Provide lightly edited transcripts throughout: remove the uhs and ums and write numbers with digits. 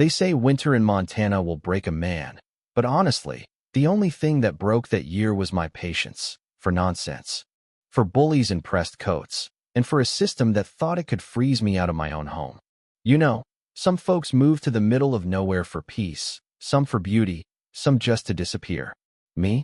They say winter in Montana will break a man, but honestly, the only thing that broke that year was my patience for nonsense, for bullies in pressed coats, and for a system that thought it could freeze me out of my own home. You know, some folks move to the middle of nowhere for peace, some for beauty, some just to disappear. Me?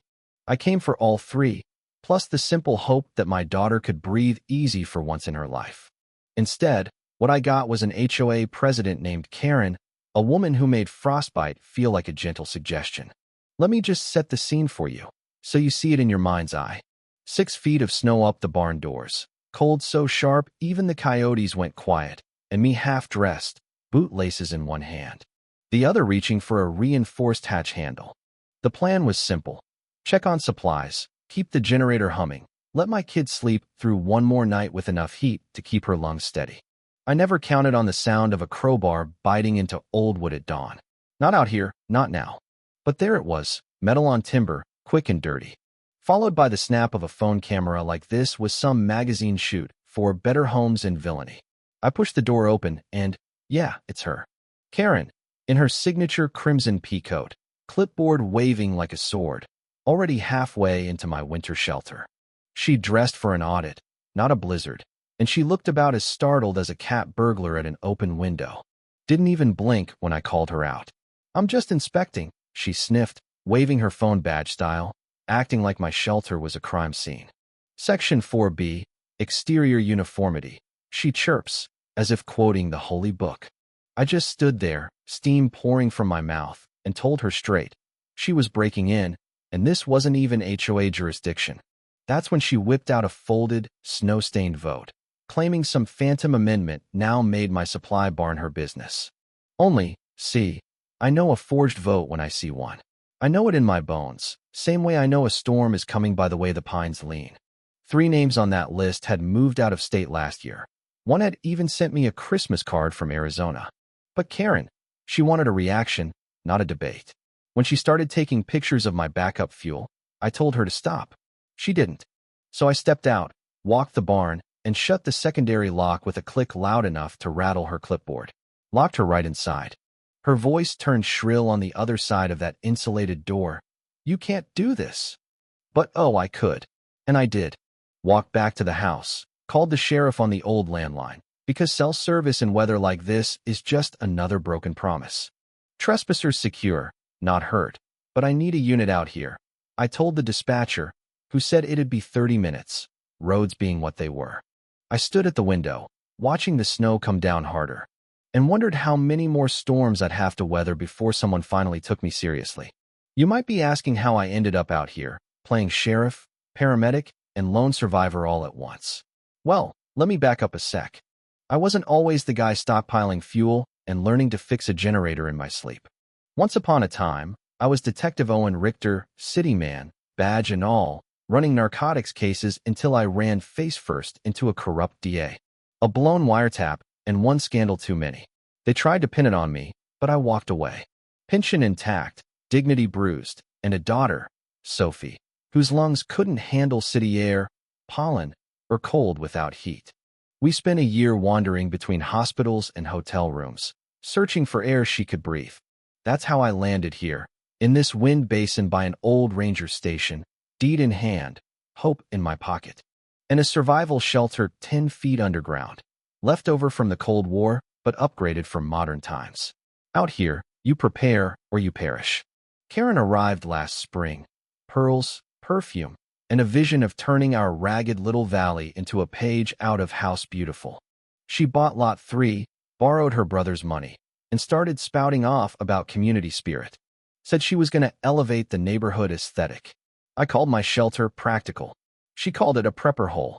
I came for all three, plus the simple hope that my daughter could breathe easy for once in her life. Instead, what I got was an HOA president named Karen, a woman who made frostbite feel like a gentle suggestion. Let me just set the scene for you, so you see it in your mind's eye. 6 feet of snow up the barn doors, cold so sharp even the coyotes went quiet, and me half-dressed, bootlaces in one hand, the other reaching for a reinforced hatch handle. The plan was simple. Check on supplies, keep the generator humming, let my kid sleep through one more night with enough heat to keep her lungs steady. I never counted on the sound of a crowbar biting into old wood at dawn. Not out here, not now. But there it was, metal on timber, quick and dirty. Followed by the snap of a phone camera like this was some magazine shoot for Better Homes and Villainy. I pushed the door open and, yeah, it's her. Karen, in her signature crimson peacoat, clipboard waving like a sword, already halfway into my winter shelter. She dressed for an audit, not a blizzard, and she looked about as startled as a cat burglar at an open window. Didn't even blink when I called her out. I'm just inspecting, she sniffed, waving her phone badge style, acting like my shelter was a crime scene. Section 4B, Exterior Uniformity, she chirps, as if quoting the holy book. I just stood there, steam pouring from my mouth, and told her straight. She was breaking in, and this wasn't even HOA jurisdiction. That's when she whipped out a folded, snow-stained vote, claiming some phantom amendment now made my supply barn her business. Only, see, I know a forged vote when I see one. I know it in my bones, same way I know a storm is coming by the way the pines lean. 3 names on that list had moved out of state last year. One had even sent me a Christmas card from Arizona. But Karen, she wanted a reaction, not a debate. When she started taking pictures of my backup fuel, I told her to stop. She didn't. So I stepped out, walked the barn, and shut the secondary lock with a click loud enough to rattle her clipboard. Locked her right inside. Her voice turned shrill on the other side of that insulated door. You can't do this. But oh, I could. And I did. Walked back to the house, called the sheriff on the old landline, because cell service in weather like this is just another broken promise. Trespassers secure, not hurt, but I need a unit out here. I told the dispatcher, who said it'd be 30 minutes, roads being what they were. I stood at the window, watching the snow come down harder, and wondered how many more storms I'd have to weather before someone finally took me seriously. You might be asking how I ended up out here, playing sheriff, paramedic, and lone survivor all at once. Well, let me back up a sec. I wasn't always the guy stockpiling fuel and learning to fix a generator in my sleep. Once upon a time, I was Detective Owen Richter, city man, badge and all, running narcotics cases until I ran face first into a corrupt DA. A blown wiretap, and one scandal too many. They tried to pin it on me, but I walked away. Pension intact, dignity bruised, and a daughter, Sophie, whose lungs couldn't handle city air, pollen, or cold without heat. We spent a year wandering between hospitals and hotel rooms, searching for air she could breathe. That's how I landed here, in this wind basin by an old ranger station, deed in hand, hope in my pocket, and a survival shelter 10 feet underground. Left over from the Cold War, but upgraded for modern times. Out here, you prepare or you perish. Karen arrived last spring. Pearls, perfume, and a vision of turning our ragged little valley into a page out of House Beautiful. She bought Lot 3, borrowed her brother's money, and started spouting off about community spirit. Said she was going to elevate the neighborhood aesthetic. I called my shelter practical. She called it a prepper hole.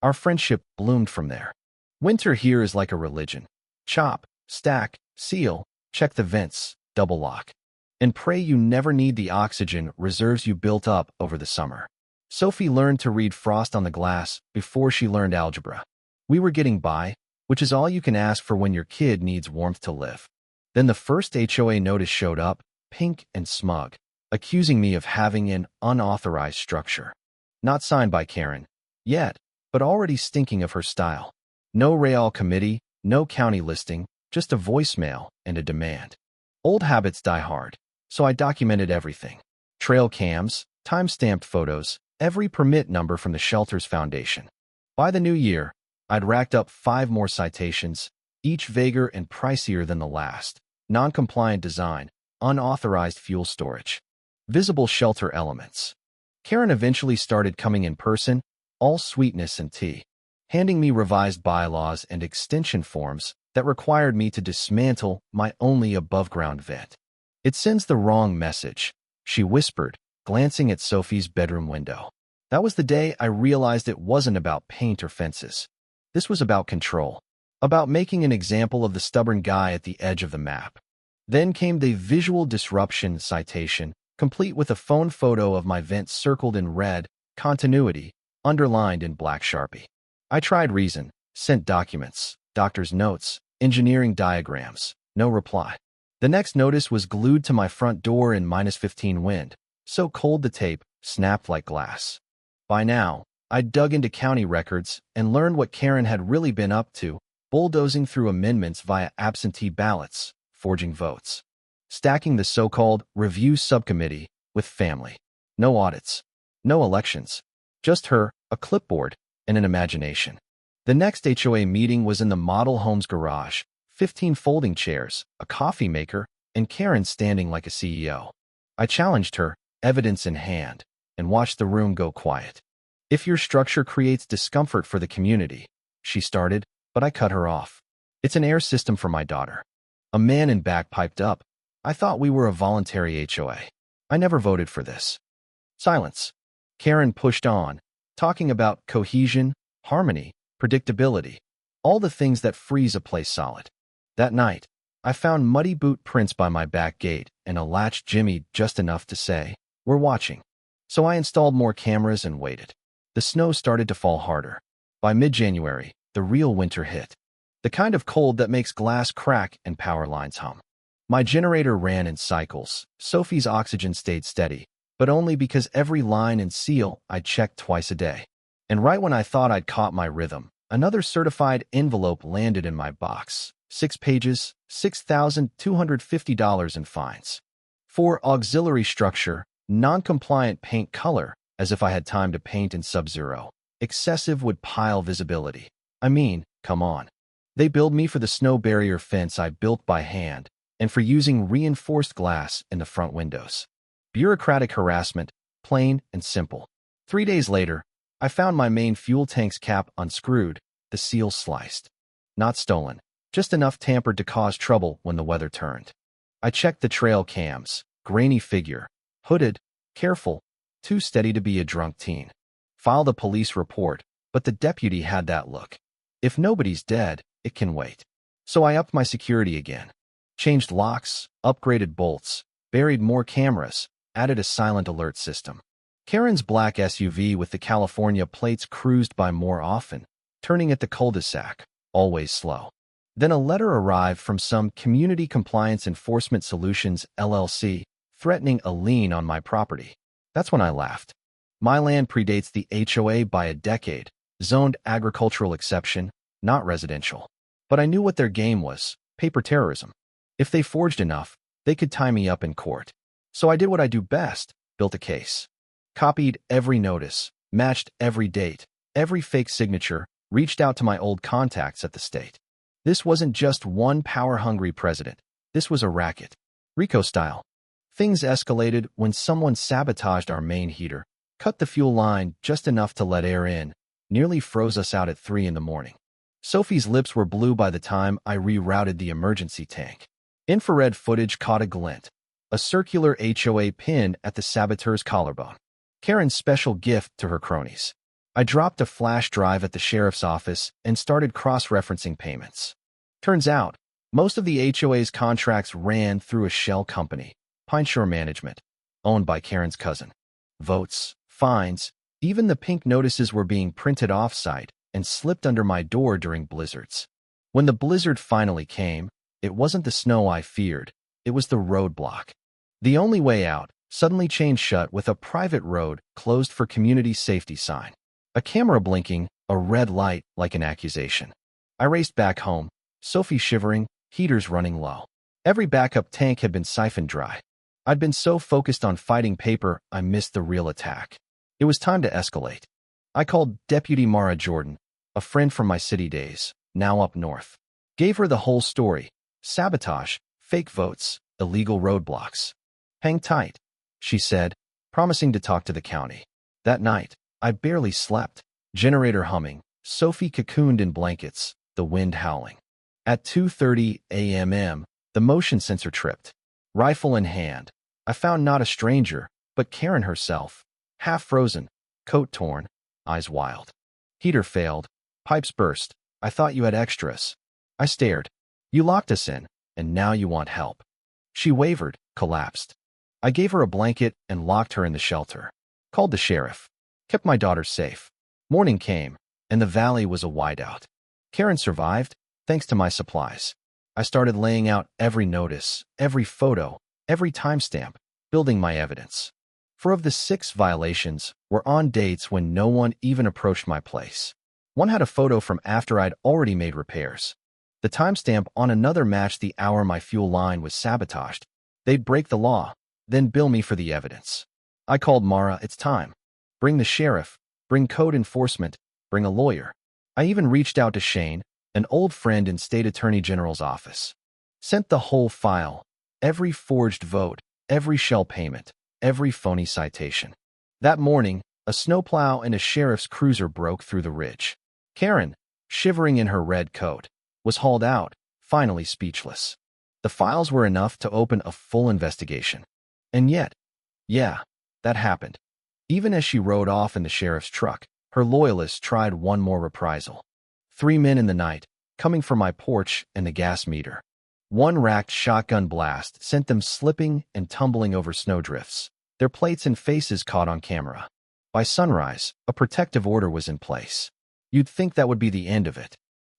Our friendship bloomed from there. Winter here is like a religion. Chop, stack, seal, check the vents, double lock, and pray you never need the oxygen reserves you built up over the summer. Sophie learned to read frost on the glass before she learned algebra. We were getting by, which is all you can ask for when your kid needs warmth to live. Then the first HOA notice showed up, pink and smug, accusing me of having an unauthorized structure. Not signed by Karen, yet, but already stinking of her style. No Real committee, no county listing, just a voicemail and a demand. Old habits die hard, so I documented everything. Trail cams, time-stamped photos, every permit number from the shelter's foundation. By the new year, I'd racked up 5 more citations, each vaguer and pricier than the last. Non-compliant design, unauthorized fuel storage, visible shelter elements. Karen eventually started coming in person, all sweetness and tea, handing me revised bylaws and extension forms that required me to dismantle my only above-ground vent. "It sends the wrong message," she whispered, glancing at Sophie's bedroom window. That was the day I realized it wasn't about paint or fences. This was about control, about making an example of the stubborn guy at the edge of the map. Then came the visual disruption citation, complete with a phone photo of my vent circled in red, continuity, underlined in black Sharpie. I tried reason, sent documents, doctor's notes, engineering diagrams. No reply. The next notice was glued to my front door in -15 wind, so cold the tape snapped like glass. By now, I'd dug into county records and learned what Karen had really been up to, bulldozing through amendments via absentee ballots, forging votes, stacking the so-called review subcommittee with family. No audits, no elections, just her, a clipboard, and an imagination. The next HOA meeting was in the model home's garage, 15 folding chairs, a coffee maker, and Karen standing like a CEO. I challenged her, evidence in hand, and watched the room go quiet. "If your structure creates discomfort for the community," she started, but I cut her off. "It's an air system for my daughter." A man in back piped up. "I thought we were a voluntary HOA. I never voted for this." Silence. Karen pushed on, talking about cohesion, harmony, predictability, all the things that freeze a place solid. That night, I found muddy boot prints by my back gate and a latched jimmy just enough to say, "We're watching." So I installed more cameras and waited. The snow started to fall harder. By mid-January, the real winter hit. The kind of cold that makes glass crack and power lines hum. My generator ran in cycles. Sophie's oxygen stayed steady, but only because every line and seal I checked twice a day. And right when I thought I'd caught my rhythm, another certified envelope landed in my box. 6 pages, $6,250 in fines. For auxiliary structure, non-compliant paint color, as if I had time to paint in Sub-Zero. Excessive wood pile visibility. I mean, come on. They billed me for the snow barrier fence I built by hand, and for using reinforced glass in the front windows. Bureaucratic harassment, plain and simple. 3 days later, I found my main fuel tank's cap unscrewed, the seal sliced. Not stolen, just enough tampered to cause trouble when the weather turned. I checked the trail cams, grainy figure, hooded, careful, too steady to be a drunk teen. Filed a police report, but the deputy had that look. If nobody's dead, it can wait. So I upped my security again. Changed locks, upgraded bolts, buried more cameras, added a silent alert system. Karen's black SUV with the California plates cruised by more often, turning at the cul-de-sac, always slow. Then a letter arrived from some Community Compliance Enforcement Solutions, LLC, threatening a lien on my property. That's when I laughed. My land predates the HOA by a decade, zoned agricultural exception, not residential. But I knew what their game was, paper terrorism. If they forged enough, they could tie me up in court. So I did what I do best, built a case. Copied every notice, matched every date, every fake signature, reached out to my old contacts at the state. This wasn't just one power-hungry president. This was a racket. RICO style. Things escalated when someone sabotaged our main heater, cut the fuel line just enough to let air in, nearly froze us out at 3 in the morning. Sophie's lips were blue by the time I rerouted the emergency tank. Infrared footage caught a glint, a circular HOA pin at the saboteur's collarbone. Karen's special gift to her cronies. I dropped a flash drive at the sheriff's office and started cross-referencing payments. Turns out, most of the HOA's contracts ran through a shell company, Pineshore Management, owned by Karen's cousin. Votes, fines, even the pink notices were being printed off-site and slipped under my door during blizzards. When the blizzard finally came, it wasn't the snow I feared, it was the roadblock. The only way out suddenly chained shut with a private road closed for community safety sign. A camera blinking, a red light like an accusation. I raced back home, Sophie shivering, heaters running low. Every backup tank had been siphoned dry. I'd been so focused on fighting paper, I missed the real attack. It was time to escalate. I called Deputy Mara Jordan, a friend from my city days, now up north. Gave her the whole story: sabotage, fake votes, illegal roadblocks. "Hang tight," she said, promising to talk to the county. That night, I barely slept. Generator humming, Sophie cocooned in blankets, the wind howling. At 2:30 a.m., the motion sensor tripped. Rifle in hand, I found not a stranger, but Karen herself, half frozen, coat torn, eyes wild. "Heater failed. Pipes burst. I thought you had extras." I stared. "You locked us in, and now you want help." She wavered, collapsed. I gave her a blanket and locked her in the shelter. Called the sheriff. Kept my daughter safe. Morning came, and the valley was a whiteout. Karen survived, thanks to my supplies. I started laying out every notice, every photo, every timestamp, building my evidence. 4 of the 6 violations were on dates when no one even approached my place. One had a photo from after I'd already made repairs. The timestamp on another matched the hour my fuel line was sabotaged. They'd break the law, then bill me for the evidence. I called Mara. "It's time. Bring the sheriff, bring code enforcement, bring a lawyer." I even reached out to Shane, an old friend in State Attorney General's office. Sent the whole file, every forged vote, every shell payment, every phony citation. That morning, a snowplow and a sheriff's cruiser broke through the ridge. Karen, shivering in her red coat, was hauled out, finally speechless. The files were enough to open a full investigation. And yet, yeah, that happened. Even as she rode off in the sheriff's truck, her loyalists tried one more reprisal. 3 men in the night, coming for my porch and the gas meter. One racked shotgun blast sent them slipping and tumbling over snowdrifts, their plates and faces caught on camera. By sunrise, a protective order was in place. You'd think that would be the end of it.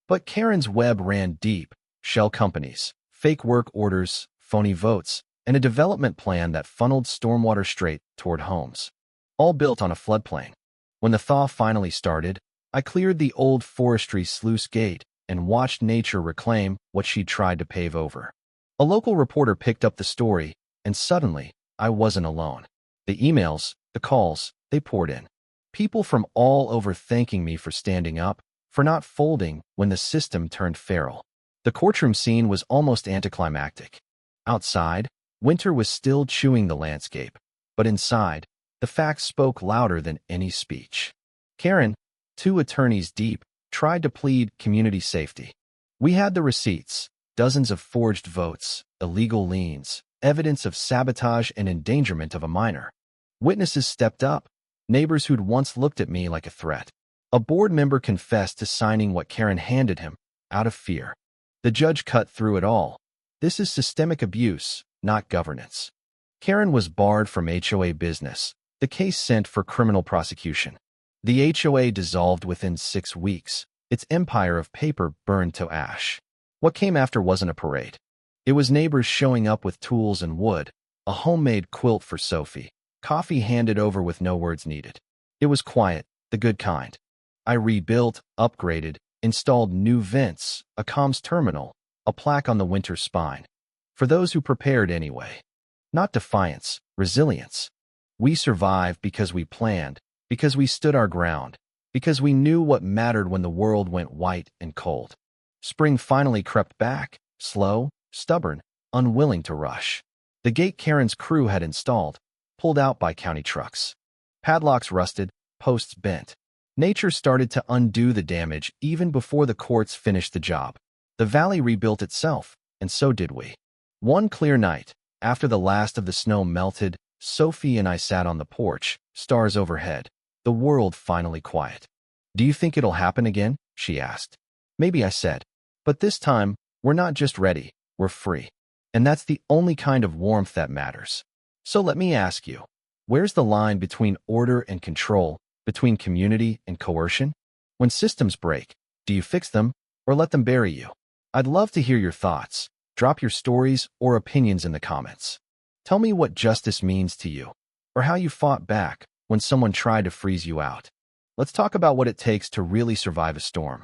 But Karen's web ran deep: shell companies, fake work orders, phony votes, and a development plan that funneled stormwater straight toward homes. All built on a floodplain. When the thaw finally started, I cleared the old forestry sluice gate and watched nature reclaim what she'd tried to pave over. A local reporter picked up the story, and suddenly, I wasn't alone. The emails, the calls, they poured in. People from all over thanking me for standing up, for not folding when the system turned feral. The courtroom scene was almost anticlimactic. Outside, winter was still chewing the landscape, but inside, the facts spoke louder than any speech. Karen, 2 attorneys deep, tried to plead community safety. We had the receipts, dozens of forged votes, illegal liens, evidence of sabotage and endangerment of a minor. Witnesses stepped up, neighbors who'd once looked at me like a threat. A board member confessed to signing what Karen handed him, out of fear. The judge cut through it all. This is systemic abuse, not governance. Karen was barred from HOA business, the case sent for criminal prosecution. The HOA dissolved within 6 weeks, its empire of paper burned to ash. What came after wasn't a parade. It was neighbors showing up with tools and wood, a homemade quilt for Sophie, coffee handed over with no words needed. It was quiet, the good kind. I rebuilt, upgraded, installed new vents, a comms terminal, a plaque on the winter spine. For those who prepared anyway. Not defiance, resilience. We survived because we planned, because we stood our ground, because we knew what mattered when the world went white and cold. Spring finally crept back, slow, stubborn, unwilling to rush. The gate Karen's crew had installed, pulled out by county trucks. Padlocks rusted, posts bent. Nature started to undo the damage even before the courts finished the job. The valley rebuilt itself, and so did we. One clear night, after the last of the snow melted, Sophie and I sat on the porch, stars overhead, the world finally quiet. "Do you think it'll happen again?" she asked. "Maybe," I said. "But this time, we're not just ready, we're free. And that's the only kind of warmth that matters." So let me ask you, where's the line between order and control, between community and coercion? When systems break, do you fix them or let them bury you? I'd love to hear your thoughts. Drop your stories or opinions in the comments. Tell me what justice means to you, or how you fought back when someone tried to freeze you out. Let's talk about what it takes to really survive a storm.